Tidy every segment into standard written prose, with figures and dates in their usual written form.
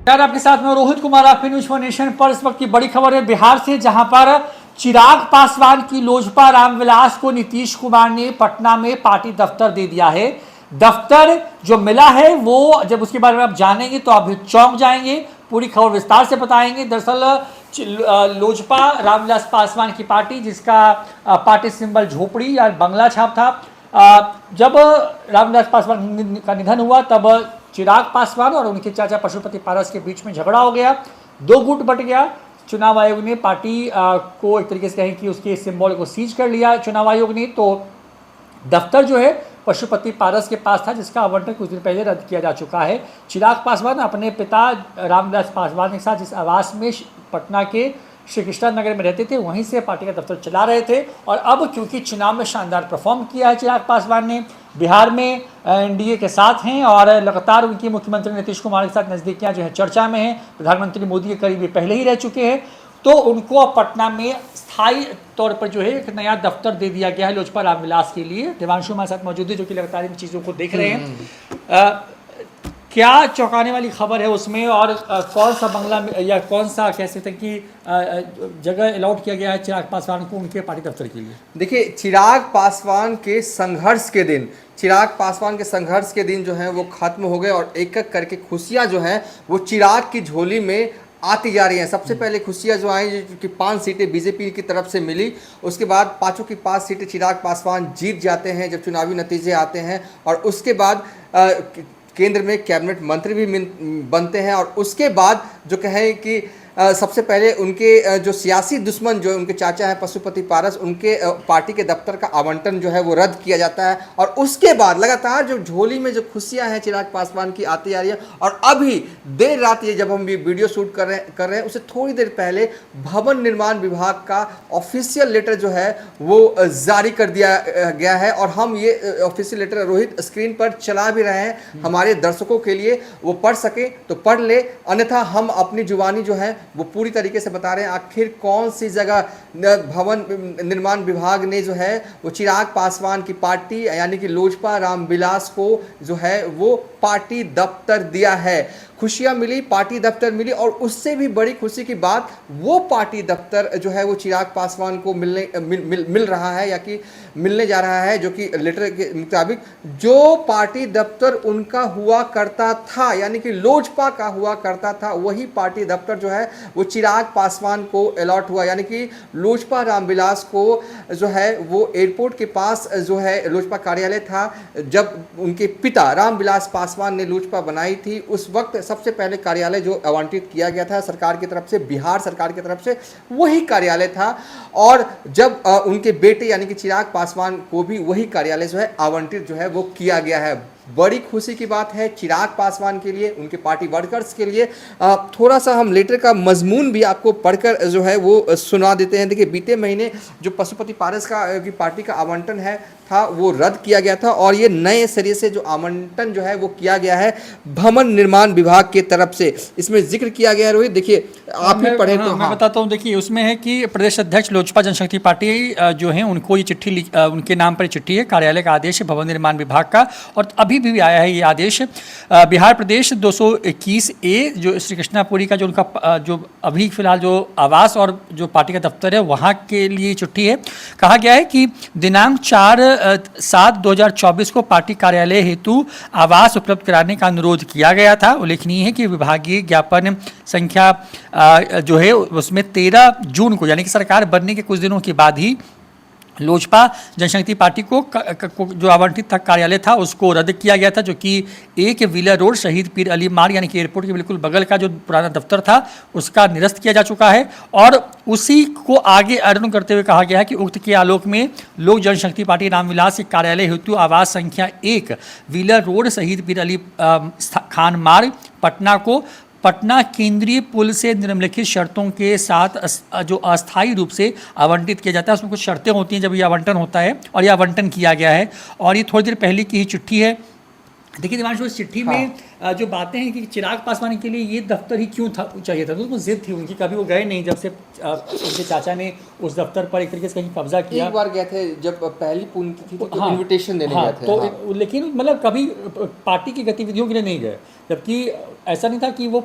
यार आपके साथ में रोहित कुमार, आप न्यूज फॉर नेशन पर। इस वक्त की बड़ी खबर है बिहार से, जहां पर चिराग पासवान की लोजपा रामविलास को नीतीश कुमार ने पटना में पार्टी दफ्तर दे दिया है। दफ्तर जो मिला है वो जब उसके बारे में आप जानेंगे तो आप भी चौंक जाएंगे। पूरी खबर विस्तार से बताएंगे। दरअसल लोजपा रामविलास पासवान की पार्टी, जिसका पार्टी सिंबल झोपड़ी या बंगला छाप था, जब रामविलास पासवान का निधन हुआ तब चिराग पासवान और उनके चाचा पशुपति पारस के बीच में झगड़ा हो गया, दो गुट बट गया। चुनाव आयोग ने पार्टी को एक तरीके से कहें कि उसके सिंबल को सीज कर लिया चुनाव आयोग ने। तो दफ्तर जो है पशुपति पारस के पास था, जिसका आवंटन कुछ दिन पहले रद्द किया जा चुका है। चिराग पासवान अपने पिता रामविलास पासवान के साथ जिस आवास में पटना के श्री कृष्णा नगर में रहते थे, वहीं से पार्टी का दफ्तर चला रहे थे। और अब क्योंकि चुनाव में शानदार परफॉर्म किया है चिराग पासवान ने, बिहार में एनडीए के साथ हैं और लगातार उनकी मुख्यमंत्री नीतीश कुमार के साथ नज़दीकियां जो है चर्चा में हैं, प्रधानमंत्री मोदी के करीबी पहले ही रह चुके हैं। तो उनको अब पटना में स्थायी तौर पर जो है एक नया दफ्तर दे दिया गया है लोजपा रामविलास के लिए। देवांशु हमारे साथ मौजूद है, जो कि लगातार इन चीज़ों को देख रहे हैं। क्या चौंकाने वाली खबर है उसमें, और कौन सा बंगला या कौन सा कह सकते हैं कि जगह अलॉट किया गया है चिराग पासवान को उनके पार्टी दफ्तर के लिए? देखिए, चिराग पासवान के संघर्ष के दिन जो है वो खत्म हो गए और एक एक करके खुशियां जो हैं वो चिराग की झोली में आती जा रही हैं। सबसे पहले खुशियां जो आई कि 5 सीटें बीजेपी की तरफ से मिली, उसके बाद 5 की 5 सीटें चिराग पासवान जीत जाते हैं जब चुनावी नतीजे आते हैं, और उसके बाद केंद्र में कैबिनेट मंत्री भी बनते हैं। और उसके बाद जो कहें कि सबसे पहले उनके जो सियासी दुश्मन जो उनके चाचा हैं पशुपति पारस, उनके पार्टी के दफ्तर का आवंटन जो है वो रद्द किया जाता है। और उसके बाद लगातार जो झोली में जो खुशियां हैं चिराग पासवान की आती आ रही है। और अभी देर रात ये जब हम बिल्डियो शूट कर रहे हैं उससे थोड़ी देर पहले भवन निर्माण विभाग का ऑफिशियल लेटर जो है वो जारी कर दिया गया है। और हम ये ऑफिशियल लेटर रोहित स्क्रीन पर चला भी रहे हैं, हमारे दर्शकों के लिए वो पढ़ सके तो पढ़ ले, अन्यथा हम अपनी जुबानी जो है वो पूरी तरीके से बता रहे हैं आखिर कौन सी जगह भवन निर्माण विभाग ने जो है वो चिराग पासवान की पार्टी यानी कि लोजपा रामविलास को जो है वो पार्टी दफ्तर दिया है। खुशियां मिली, पार्टी दफ्तर मिली, और उससे भी बड़ी खुशी की बात वो पार्टी दफ्तर जो है वो चिराग पासवान को मिल रहा है या कि मिलने जा रहा है, जो कि लेटर के मुताबिक जो पार्टी दफ्तर उनका हुआ करता था यानी कि लोजपा का हुआ करता था, वही पार्टी दफ्तर जो है वो चिराग पासवान को अलॉट हुआ। यानी कि लोजपा रामविलास को जो है वो एयरपोर्ट के पास जो है लोजपा कार्यालय था, जब उनके पिता रामविलास पासवान ने लोजपा बनाई थी उस वक्त सबसे पहले कार्यालय जो आवंटित किया गया था सरकार की तरफ से, बिहार सरकार की तरफ से, वही कार्यालय था। और जब उनके बेटे यानी कि चिराग पासवान को भी वही कार्यालय जो है आवंटित जो है वो किया गया है। बड़ी खुशी की बात है चिराग पासवान के लिए, उनके पार्टी वर्कर्स के लिए। थोड़ा सा हम लेटर का मजमून भी आपको पढ़कर जो है वो सुना देते हैं। देखिए, बीते महीने जो पशुपति पारस की पार्टी का आवंटन था वो रद्द किया गया था, और ये नए सिरे से जो आवंटन जो है वो किया गया है भवन निर्माण विभाग की तरफ से। इसमें जिक्र किया गया है रोहित, देखिए आप ही पढ़े तो। मैं बताता हूँ। देखिए, उसमें है कि प्रदेश अध्यक्ष लोजपा जनशक्ति पार्टी जो है उनको ये चिट्ठी, उनके नाम पर चिट्ठी है, कार्यालय का आदेश है भवन निर्माण विभाग का, और अभी भी आया है ये आदेश। बिहार प्रदेश 221A जो श्री कृष्णापुरी का जो उनका जो अभी फिलहाल जो आवास और जो पार्टी का दफ्तर है वहाँ के लिए चिट्ठी है। कहा गया है कि दिनांक 4/7/2024 को पार्टी कार्यालय हेतु आवास उपलब्ध कराने का अनुरोध किया गया था। उल्लेखनीय है कि विभागीय ज्ञापन संख्या जो है उसमें 13 जून को यानी कि सरकार बनने के कुछ दिनों के बाद ही लोजपा जनशक्ति पार्टी को जो आवंटित था कार्यालय था उसको रद्द किया गया था, जो कि 1 व्हीलर रोड शहीद पीर अली मार्ग यानी कि एयरपोर्ट के बिल्कुल बगल का जो पुराना दफ्तर था उसका निरस्त किया जा चुका है। और उसी को आगे अर्पण करते हुए कहा गया है कि उक्त के आलोक में लोक जनशक्ति पार्टी रामविलास के कार्यालय हेतु आवास संख्या 1 व्हीलर रोड शहीद पीर अली खान मार्ग पटना को पटना केंद्रीय पुल से निम्नलिखित शर्तों के साथ जो अस्थायी रूप से आवंटित किया जाता है। उसमें कुछ शर्तें होती हैं जब ये आवंटन होता है, और ये आवंटन किया गया है। और ये थोड़ी देर पहले की ही चिट्ठी है देखिए दिवांशु, इस चिट्ठी में जो बातें हैं कि चिराग पासवान के लिए ये दफ्तर ही क्यों था चाहिए था, तो उनको जिद थी उनकी, कभी वो गए नहीं जब से उनके चाचा ने उस दफ्तर पर एक तरीके से कहीं कब्जा किया। एक बार गए थे जब पहली पुण्यतिथि थी, तो हाँ, इनविटेशन देने हाँ, गए थे। तो लेकिन मतलब कभी पार्टी की गतिविधियों के लिए नहीं गए, जबकि ऐसा नहीं था कि वो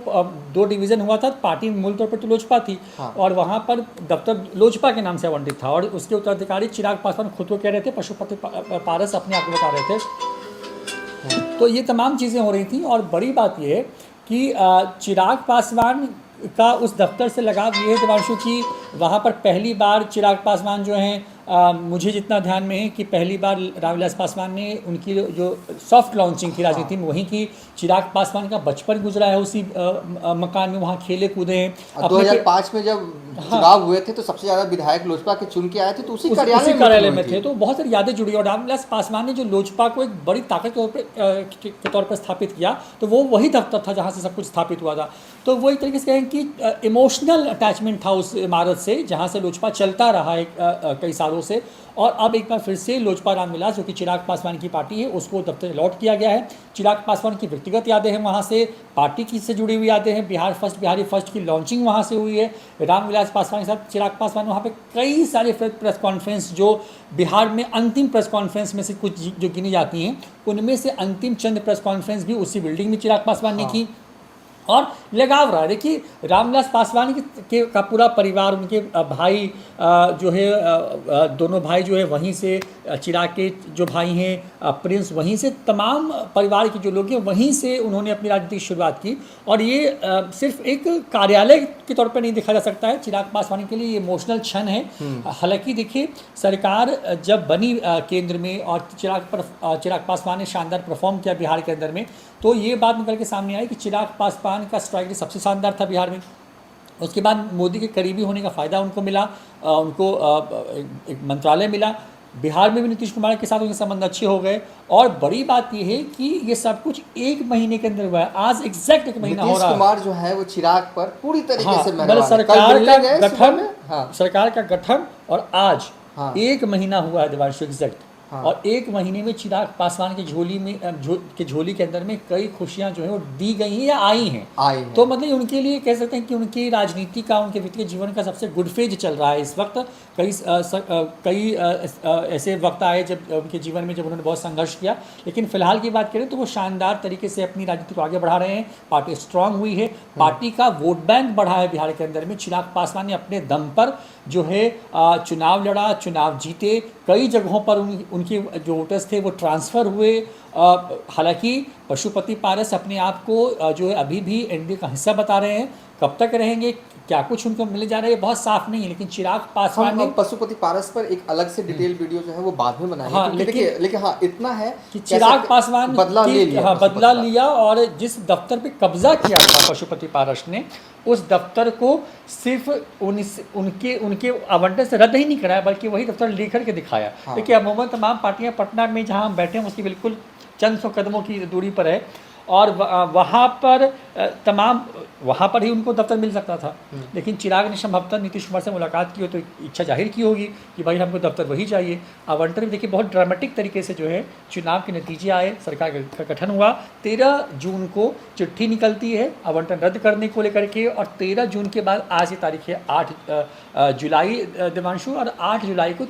2 डिवीज़न हुआ था, पार्टी मूल तौर पर तो लोजपा थी। हाँ। और वहाँ पर दफ्तर लोजपा के नाम से आवंटित था और उसके उत्तराधिकारी चिराग पासवान खुद को कह रहे थे, पशुपति पारस अपने आप को बता रहे थे। तो ये तमाम चीज़ें हो रही थी और बड़ी बात ये है कि चिराग पासवान का उस दफ्तर से लगाव ये है दिवांशु कि वहाँ पर पहली बार चिराग पासवान जो हैं, मुझे जितना ध्यान में है कि पहली बार रामविलास पासवान ने उनकी जो सॉफ्ट लॉन्चिंग थी राजनीति में वहीं की। चिराग पासवान का बचपन गुजरा है उसी मकान में, वहाँ खेले कूदे हैं। 2005 में जब चुनाव हुए थे तो सबसे ज्यादा विधायक लोजपा के चुन के आए थे, तो उसी कार्यालय में थे, तो बहुत सारी यादें जुड़ी। और रामविलास पासवान ने जो लोजपा को एक बड़ी ताकत के तौर पर स्थापित किया, तो वो वही दफ्तर था जहाँ से सब कुछ स्थापित हुआ था। तो वो एक तरीके से कहें कि इमोशनल अटैचमेंट था उस इमारत से जहाँ से लोजपा चलता रहा है कई सालों से। और अब एक बार फिर से लोजपा रामविलास, जो कि चिराग पासवान की पार्टी है, उसको दफ्तर लौट किया गया है। चिराग पासवान की व्यक्तिगत यादें हैं वहाँ से, पार्टी की से जुड़ी हुई यादें हैं। बिहारी फर्स्ट की लॉन्चिंग वहाँ से हुई है। रामविलास पासवान के साथ चिराग पासवान वहाँ पे कई सारे प्रेस कॉन्फ्रेंस, जो बिहार में अंतिम प्रेस कॉन्फ्रेंस में से कुछ जो गिनी जाती हैं, उनमें से अंतिम चंद प्रेस कॉन्फ्रेंस भी उसी बिल्डिंग में चिराग पासवान ने की। और लगाव रहा है। देखिए, रामविलास पासवान का पूरा परिवार, उनके भाई जो है, दोनों भाई जो है वहीं से, चिराग के जो भाई हैं प्रिंस, वहीं से, तमाम परिवार के जो लोग हैं वहीं से उन्होंने अपनी राजनीतिक शुरुआत की। और ये सिर्फ एक कार्यालय के तौर पर नहीं देखा जा सकता है, चिराग पासवान के लिए ये इमोशनल क्षण है। हालांकि देखिए, सरकार जब बनी केंद्र में और चिराग पासवान ने शानदार परफॉर्म किया बिहार के अंदर में, तो ये बात निकल के सामने आई कि चिराग पासवान का स्ट्राइक रेट सबसे शानदार था बिहार में। उसके बाद मोदी के करीबी होने का फ़ायदा उनको मिला, उनको एक मंत्रालय मिला। बिहार में भी नीतीश कुमार के साथ उनके संबंध अच्छे हो गए। और बड़ी बात यह है कि ये सब कुछ 1 महीने के अंदर हुआ है। आज एग्जैक्ट 1 महीना हो रहा है। नीतीश कुमार जो है वो चिराग पर पूरी तरीके से मतलब सरकार का गठन और आज 1 महीना हुआ है दिवांशु, एग्जैक्ट। और 1 महीने में चिराग पासवान की झोली के अंदर में कई खुशियां जो है वो दी गई हैं या आई हैं। तो मतलब उनके लिए कह सकते हैं कि उनकी राजनीति का, उनके व्यक्तिगत जीवन का सबसे गुड फेज चल रहा है इस वक्त। कई ऐसे वक्त आए जब उनके जीवन में जब उन्होंने बहुत संघर्ष किया, लेकिन फिलहाल की बात करें तो वो शानदार तरीके से अपनी राजनीति को आगे बढ़ा रहे हैं। पार्टी स्ट्रांग हुई है, पार्टी का वोट बैंक बढ़ा है बिहार के अंदर में। चिराग पासवान ने अपने दम पर जो है चुनाव लड़ा, चुनाव जीते। कई जगहों पर उनके जो वोटर्स थे वो ट्रांसफ़र हुए। हालांकि पशुपति पारस अपने आप को जो है अभी भी एनडीए का हिस्सा बता रहे हैं। कब तक रहेंगे, क्या कुछ उनको मिले जा रहा है, बहुत साफ नहीं है। लेकिन चिराग पासवान ने पशुपति पारस पर एक अलग से डिटेल वीडियो जो है वो बाद में बनाएंगे। हाँ, लेकिन हाँ, इतना है कि चिराग पासवान बदला लिया और जिस दफ्तर पे कब्जा किया था पशुपति पारस ने, उस दफ्तर को सिर्फ उनके आवंटन से रद्द ही नहीं कराया, बल्कि वही दफ्तर लेकर के दिखाया। देखिए, अमूमन तमाम पार्टियां पटना में जहां हम बैठे हैं उसकी बिल्कुल चंद सौ कदमों की दूरी पर है, और वहाँ पर ही उनको दफ्तर मिल सकता था। लेकिन चिराग ने संभवतः नीतीश कुमार से मुलाकात की हो तो इच्छा जाहिर की होगी कि भाई हमको दफ्तर वही चाहिए। आवंटन भी देखिए बहुत ड्रामेटिक तरीके से जो है चुनाव के नतीजे आए, सरकार का गठन हुआ। 13 जून को चिट्ठी निकलती है आवंटन रद्द करने को लेकर के, और 13 जून के बाद आज की तारीख है 8 जुलाई दिवांशु, और 8 जुलाई को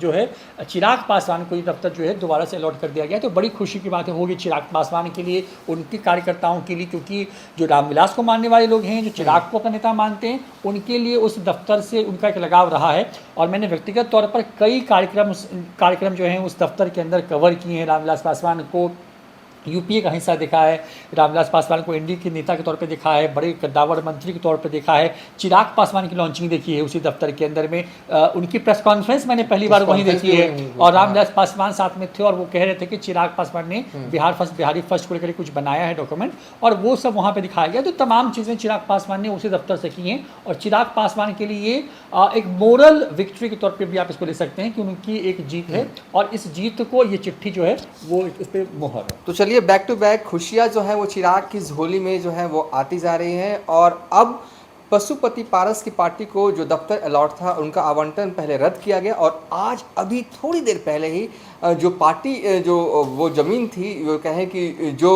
जो है चिराग पासवान को ये दफ्तर जो है दोबारा से अलॉट कर दिया गया। तो बड़ी खुशी की बात होगी चिराग पासवान के लिए, उनके कार्यकर्ताओं के लिए, क्योंकि जो रामविलास को मानने वाले लोग हैं, जो चिराग को अपना नेता मानते हैं, उनके लिए उस दफ्तर से उनका एक लगाव रहा है। और मैंने व्यक्तिगत तौर पर कई कार्यक्रम जो हैं उस दफ्तर के अंदर कवर किए हैं। रामविलास पासवान को यूपीए का हिस्सा देखा है, रामविलास पासवान को एनडीए के नेता के तौर पे देखा है, बड़े कद्दावर मंत्री के तौर पे देखा है। चिराग पासवान की लॉन्चिंग देखी है उसी दफ्तर के अंदर में। उनकी प्रेस कॉन्फ्रेंस मैंने पहली बार वहीं देखी है, और रामविलास पासवान साथ में थे, और वो कह रहे थे कि चिराग पासवान ने बिहारी फर्स्ट को लेकर कुछ बनाया है डॉक्यूमेंट, और वो सब वहाँ पर दिखाया गया। तो तमाम चीज़ें चिराग पासवान ने उसी दफ्तर से की हैं, और चिराग पासवान के लिए एक मोरल विक्ट्री के तौर पर भी आप इसको ले सकते हैं कि उनकी एक जीत है, और इस जीत को ये चिट्ठी जो है वो इस पर मोहर है। तो चलिए, बैक टू बैक खुशियाँ जो है वो चिराग की झोली में जो है वो आती जा रही हैं। और अब पशुपति पारस की पार्टी को जो दफ्तर अलॉट था उनका आवंटन पहले रद्द किया गया और आज अभी थोड़ी देर पहले ही जो पार्टी जो वो ज़मीन थी, वो कहें कि जो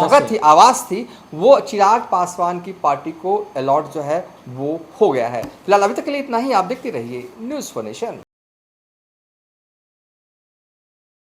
जगह थी, आवास थी, वो चिराग पासवान की पार्टी को अलॉट जो है वो हो गया है। फिलहाल अभी तक के लिए इतना ही। आप देखते रहिए न्यूज़ फॉर नेशन।